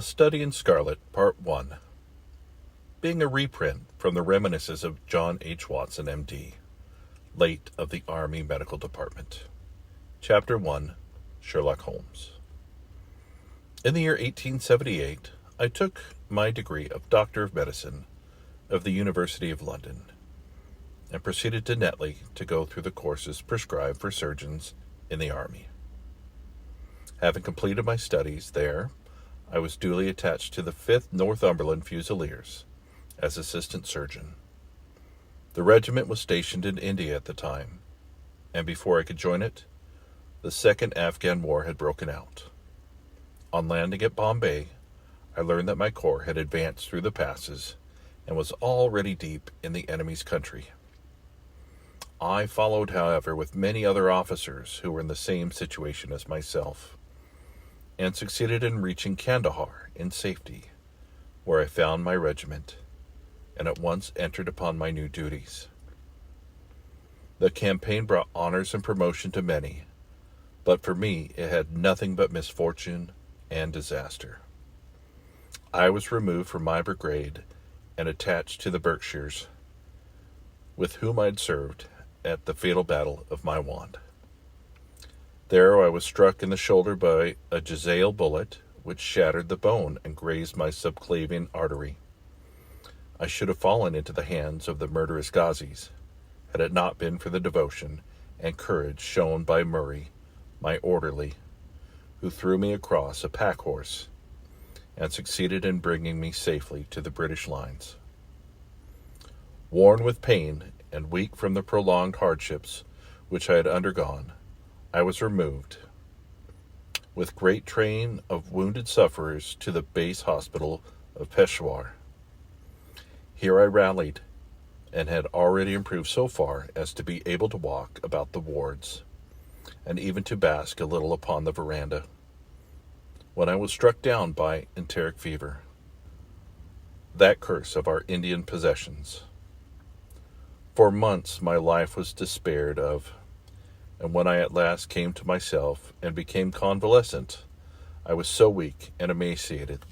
A Study in Scarlet, Part 1. Being a reprint from the reminiscences of John H. Watson, M.D., late of the Army Medical Department. Chapter 1, Sherlock Holmes. In the year 1878, I took my degree of Doctor of Medicine of the University of London, and proceeded to Netley to go through the courses prescribed for surgeons in the Army. Having completed my studies there, I was duly attached to the 5th Northumberland Fusiliers as assistant surgeon. The regiment was stationed in India at the time, and before I could join it, the Second Afghan War had broken out. On landing at Bombay, I learned that my corps had advanced through the passes and was already deep in the enemy's country. I followed, however, with many other officers who were in the same situation as myself, and succeeded in reaching Kandahar in safety, where I found my regiment, and at once entered upon my new duties. The campaign brought honors and promotion to many, but for me it had nothing but misfortune and disaster. I was removed from my brigade and attached to the Berkshires, with whom I had served at the fatal battle of Maiwand. There I was struck in the shoulder by a Jezail bullet, which shattered the bone and grazed my subclavian artery. I should have fallen into the hands of the murderous Ghazis, had it not been for the devotion and courage shown by Murray, my orderly, who threw me across a pack horse and succeeded in bringing me safely to the British lines. Worn with pain and weak from the prolonged hardships which I had undergone, I was removed, with great train of wounded sufferers, to the base hospital of Peshawar. Here I rallied, and had already improved so far as to be able to walk about the wards, and even to bask a little upon the veranda, when I was struck down by enteric fever, that curse of our Indian possessions. For months my life was despaired of, and when I at last came to myself and became convalescent, I was so weak and emaciated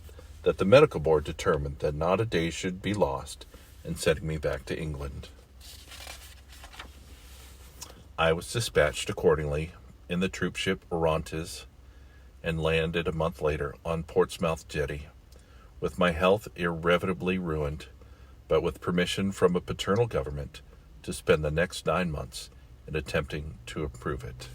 that the medical board determined that not a day should be lost in sending me back to England. I was dispatched accordingly in the troop ship Orontes, and landed a month later on Portsmouth jetty, with my health irretrievably ruined, but with permission from a paternal government to spend the next 9 months in attempting to improve it.